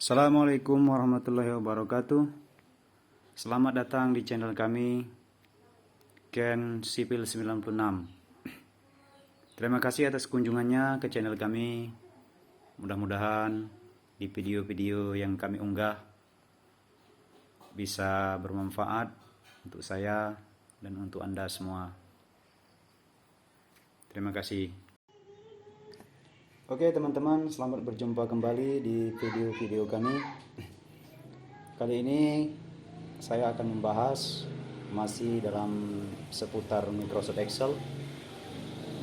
Assalamualaikum warahmatullahi wabarakatuh. Selamat datang di channel kami Ken Sipil 96. Terima kasih atas kunjungannya ke channel kami. Mudah-mudahan di video-video yang kami unggah bisa bermanfaat untuk saya dan untuk Anda semua. Terima kasih. Oke teman-teman, selamat berjumpa kembali di video-video kami. Kali ini saya akan membahas masih dalam seputar Microsoft Excel,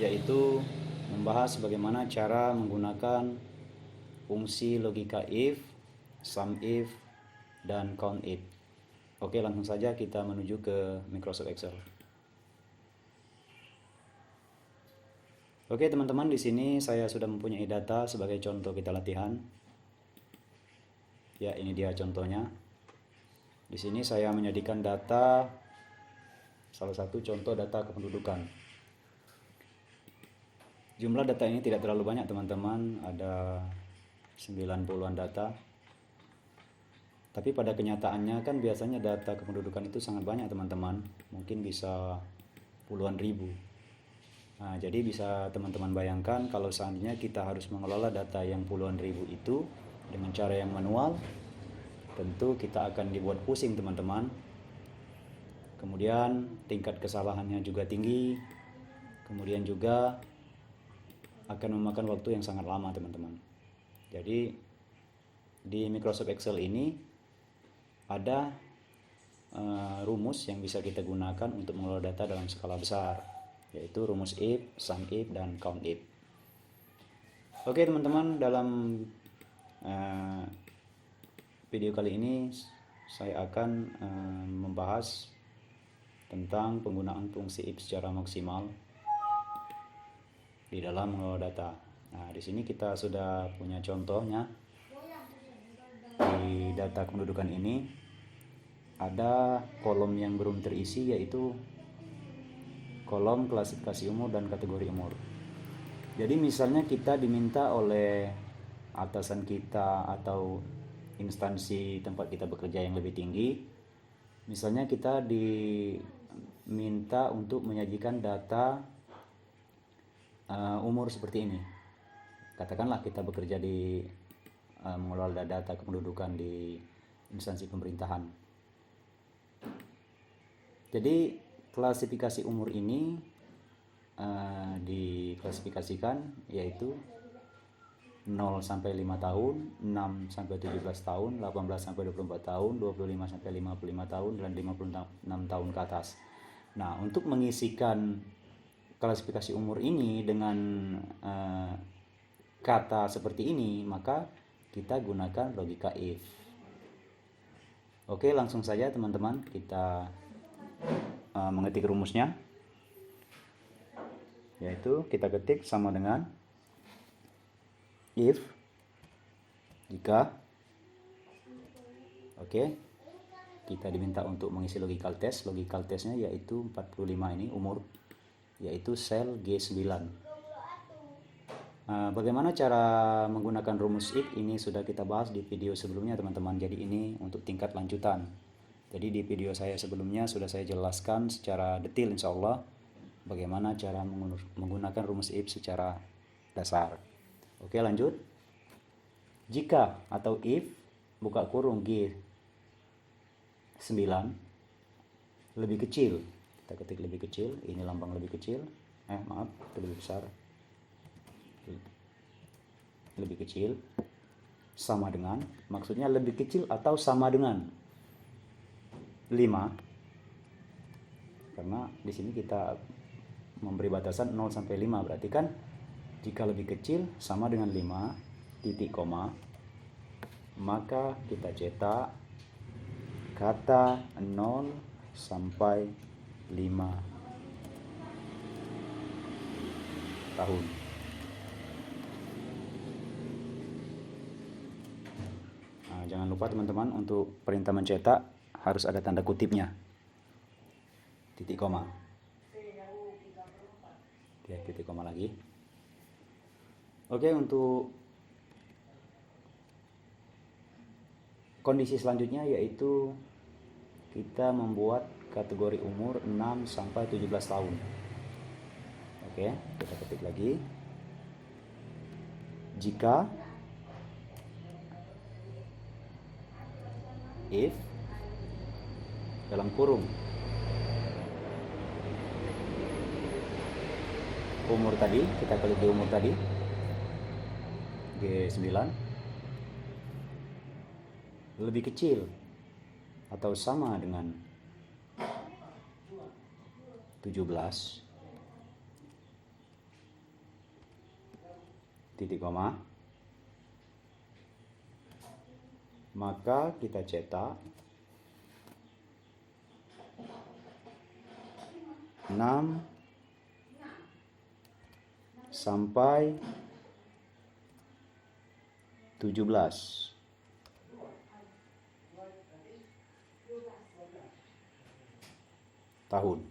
yaitu membahas bagaimana cara menggunakan fungsi logika if, sum if, dan count if. Oke, langsung saja kita menuju ke Microsoft Excel. Oke teman-teman, di sini saya sudah mempunyai data sebagai contoh kita latihan. Ya, ini dia contohnya. Di sini saya menjadikan data, salah satu contoh data kependudukan. Jumlah data ini tidak terlalu banyak teman-teman, ada 90-an data. Tapi pada kenyataannya kan biasanya data kependudukan itu sangat banyak teman-teman, mungkin bisa puluhan ribu. Nah, jadi bisa teman-teman bayangkan kalau seandainya kita harus mengelola data yang puluhan ribu itu dengan cara yang manual, tentu kita akan dibuat pusing teman-teman. Kemudian tingkat kesalahannya juga tinggi. Kemudian juga akan memakan waktu yang sangat lama teman-teman. Jadi di Microsoft Excel ini ada rumus yang bisa kita gunakan untuk mengelola data dalam skala besar, yaitu rumus if, sum if, dan count if. Oke teman-teman, dalam video kali ini saya akan membahas tentang penggunaan fungsi if secara maksimal di dalam mengelola data. Nah, di sini kita sudah punya contohnya. Di data kependudukan ini ada kolom yang belum terisi, yaitu kolom klasifikasi umur dan kategori umur. Jadi misalnya kita diminta oleh atasan kita atau instansi tempat kita bekerja yang lebih tinggi, misalnya kita diminta untuk menyajikan data umur seperti ini. Katakanlah kita bekerja di mengelola data kependudukan di instansi pemerintahan. Jadi klasifikasi umur ini diklasifikasikan yaitu 0 sampai 5 tahun, 6 sampai 17 tahun, 18 sampai 24 tahun, 25 sampai 55 tahun, dan 56 tahun ke atas. Nah, untuk mengisikan klasifikasi umur ini dengan kata seperti ini, maka kita gunakan logika if. Oke, langsung saja teman-teman kita mengetik rumusnya, yaitu kita ketik sama dengan if jika. Oke, kita diminta untuk mengisi logical test. Logical testnya yaitu 45 ini umur, yaitu sel G9. Bagaimana cara menggunakan rumus if ini sudah kita bahas di video sebelumnya teman-teman. Jadi ini untuk tingkat lanjutan. Jadi di video saya sebelumnya sudah saya jelaskan secara detail insya Allah bagaimana cara menggunakan rumus if secara dasar. Oke, lanjut. Jika atau if buka kurung G9 lebih kecil, kita ketik lebih kecil, ini lambang lebih kecil, maaf, itu lebih besar, lebih kecil, sama dengan, maksudnya lebih kecil atau sama dengan 5, karena di sini kita memberi batasan 0 sampai 5, berarti kan jika lebih kecil sama dengan 5 titik koma, maka kita cetak kata 0 sampai 5 tahun. Nah, jangan lupa teman-teman, untuk perintah mencetak harus ada tanda kutipnya, titik koma. Oke, titik koma lagi. Oke, untuk kondisi selanjutnya yaitu kita membuat kategori umur 6 sampai 17 tahun. Oke, kita ketik lagi. Jika if dalam kurung umur tadi, kita klik di umur tadi G9 lebih kecil atau sama dengan 17 titik koma, maka kita cetak 6 sampai 17 tahun.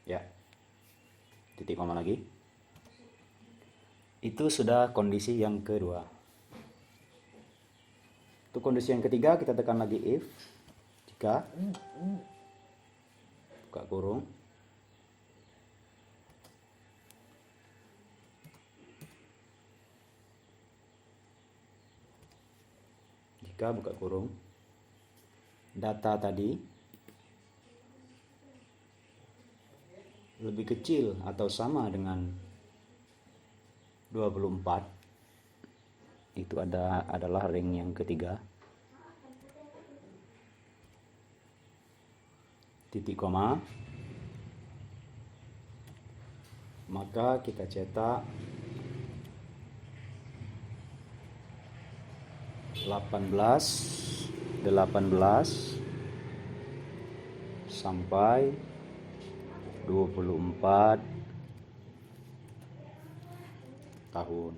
Ya, titik koma lagi. Itu sudah kondisi yang kedua. Untuk kondisi yang ketiga kita tekan lagi if, jika buka kurung buka kurung data tadi lebih kecil atau sama dengan 24, itu adalah ring yang ketiga, titik koma, maka kita cetak 18 sampai 24 tahun.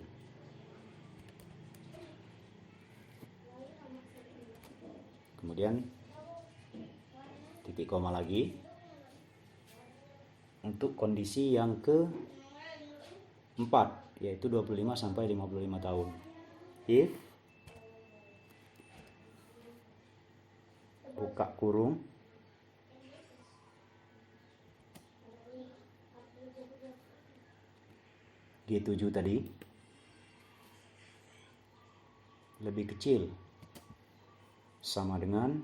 Kemudian titik koma lagi untuk kondisi yang keempat, yaitu 25 sampai 55 tahun. If buka kurung G7 tadi lebih kecil sama dengan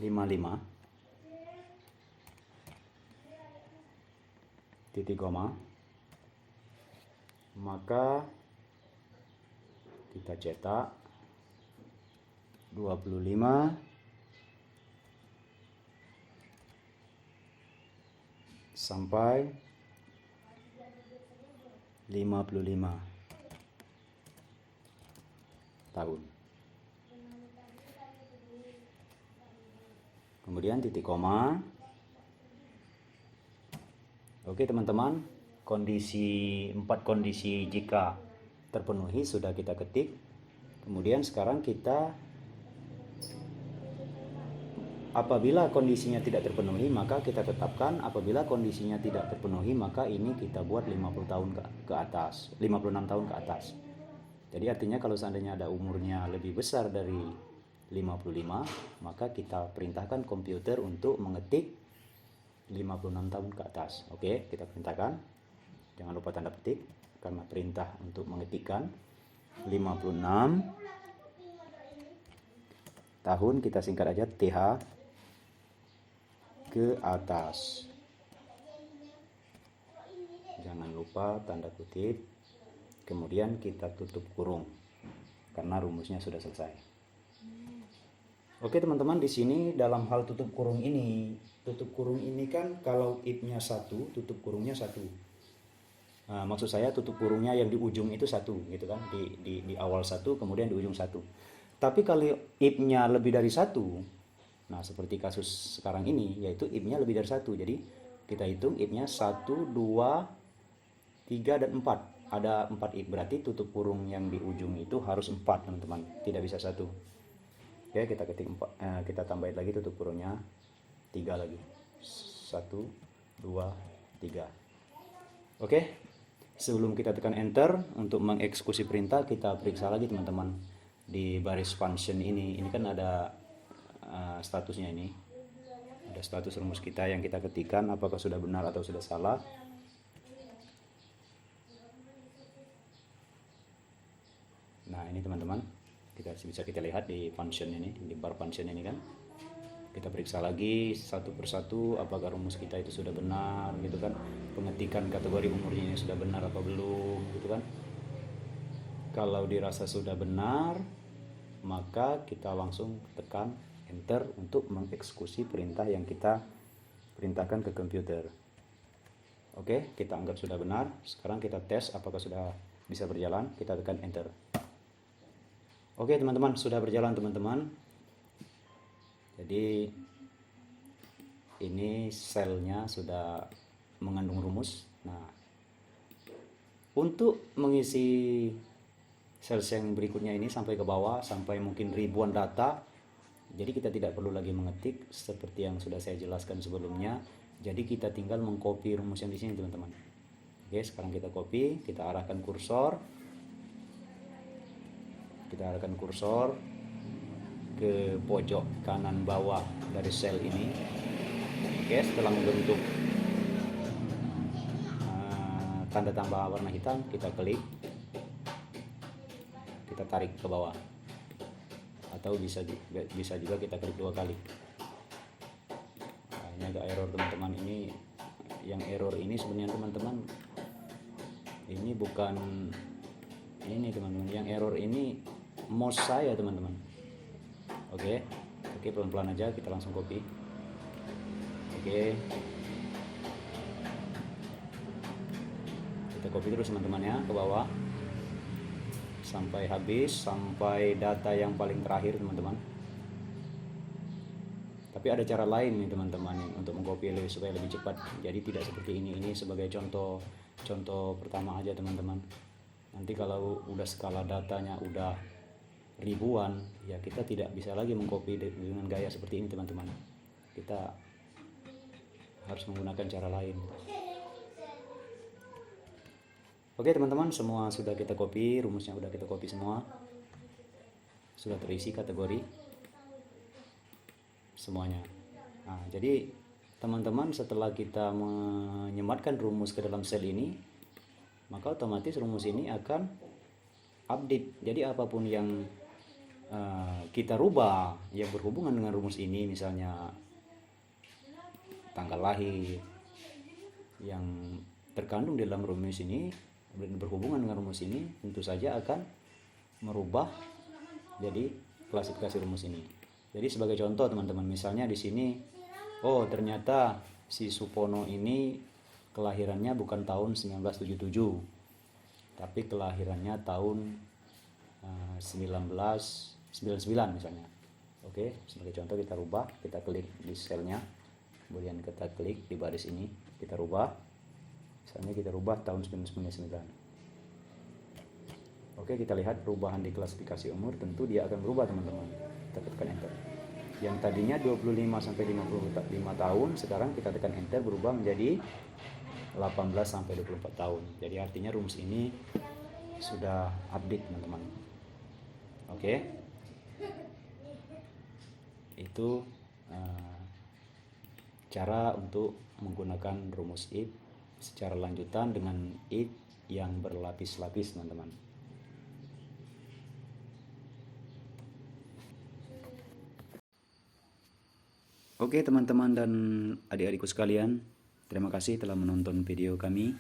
55 titik koma, maka kita cetak 25 sampai 55 tahun. Kemudian titik koma. Oke teman-teman, empat kondisi jika terpenuhi sudah kita ketik. Kemudian sekarang kita, apabila kondisinya tidak terpenuhi maka kita tetapkan, apabila kondisinya tidak terpenuhi maka ini kita buat 50 tahun ke atas, 56 tahun ke atas. Jadi artinya kalau seandainya ada umurnya lebih besar dari 55, maka kita perintahkan komputer untuk mengetik 56 tahun ke atas. Oke, kita perintahkan. Jangan lupa tanda petik karena perintah untuk mengetikkan 56 tahun, kita singkat aja TH ke atas. Jangan lupa tanda kutip. Kemudian kita tutup kurung karena rumusnya sudah selesai. Oke teman-teman, di sini dalam hal tutup kurung ini kan kalau if-nya 1, tutup kurungnya 1. Nah, maksud saya tutup kurungnya yang di ujung itu 1 gitu kan, di awal 1 kemudian di ujung 1. Tapi kalau if-nya lebih dari 1, nah seperti kasus sekarang ini, yaitu if-nya lebih dari 1. Jadi kita hitung if-nya 1, 2, 3 dan 4. Ada 4 if, berarti tutup kurung yang di ujung itu harus 4 teman-teman, tidak bisa 1. Oke, kita ketik 4, kita tambahin lagi tutup kurungnya 3 lagi. 1, 2, 3. Oke, sebelum kita tekan enter untuk mengeksekusi perintah, kita periksa lagi teman-teman di baris function ini. Ini kan ada statusnya ini. Ada status rumus kita yang kita ketikkan apakah sudah benar atau sudah salah. Nah, ini teman-teman, bisa kita lihat di function ini, di bar function ini kan. Kita periksa lagi satu persatu apakah rumus kita itu sudah benar gitu kan. Pengetikan kategori umurnya ini sudah benar apa belum gitu kan. Kalau dirasa sudah benar, maka kita langsung tekan enter untuk mengeksekusi perintah yang kita perintahkan ke komputer. Oke, kita anggap sudah benar. Sekarang kita tes apakah sudah bisa berjalan. Kita tekan enter. Oke teman-teman, sudah berjalan teman-teman. Jadi ini selnya sudah mengandung rumus. Nah, untuk mengisi sel yang berikutnya ini sampai ke bawah, sampai mungkin ribuan data, jadi kita tidak perlu lagi mengetik seperti yang sudah saya jelaskan sebelumnya. Jadi kita tinggal mengcopy rumus yang di sini teman-teman. Oke, sekarang kita copy, kita arahkan kursor. Kita arahkan kursor ke pojok kanan bawah dari sel ini. Oke, setelah membentuk tanda tambah warna hitam, kita klik, kita tarik ke bawah, atau bisa juga kita klik 2 kali. Nah, ini agak error teman-teman. Ini yang error ini sebenarnya teman-teman, ini bukan ini teman-teman, yang error ini mouse saya teman-teman. Oke, pelan-pelan aja, kita langsung copy. Oke, kita copy terus teman-teman ya ke bawah sampai habis, sampai data yang paling terakhir teman-teman. Tapi ada cara lain nih teman-teman untuk mengcopy supaya lebih cepat. Jadi tidak seperti ini. Ini sebagai contoh pertama aja teman-teman. Nanti kalau udah skala datanya udah ribuan, ya kita tidak bisa lagi mengcopy dengan gaya seperti ini teman-teman. Kita harus menggunakan cara lain. Oke teman-teman, semua sudah kita copy, rumusnya sudah kita copy semua. Sudah terisi kategori semuanya. Nah, jadi teman-teman, setelah kita menyematkan rumus ke dalam sel ini, maka otomatis rumus ini akan update. Jadi apapun yang kita rubah yang berhubungan dengan rumus ini, misalnya tanggal lahir yang terkandung di dalam rumus ini berhubungan dengan rumus ini, tentu saja akan merubah jadi klasifikasi rumus ini. Jadi sebagai contoh teman-teman, misalnya di sini, oh ternyata si Supono ini kelahirannya bukan tahun 1977, tapi kelahirannya tahun 1999 misalnya. Oke, sebagai contoh kita rubah, kita klik di selnya, kemudian kita klik di baris ini, kita rubah. Misalnya kita rubah tahun 1999. Oke, kita lihat perubahan di klasifikasi umur, tentu dia akan berubah teman-teman. Kita tekan enter. Yang tadinya 25 sampai 55 tahun, sekarang kita tekan enter berubah menjadi 18 sampai 24 tahun. Jadi artinya rumus ini sudah update teman-teman. Oke, itu cara untuk menggunakan rumus if secara lanjutan dengan if yang berlapis-lapis teman-teman. Oke teman-teman dan adik-adikku sekalian, terima kasih telah menonton video kami.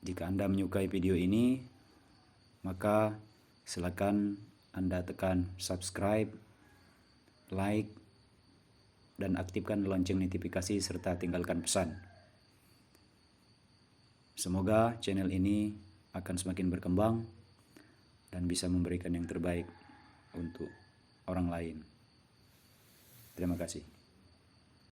Jika Anda menyukai video ini, maka silakan Anda tekan subscribe, like, dan aktifkan lonceng notifikasi serta tinggalkan pesan. Semoga channel ini akan semakin berkembang dan bisa memberikan yang terbaik untuk orang lain. Terima kasih.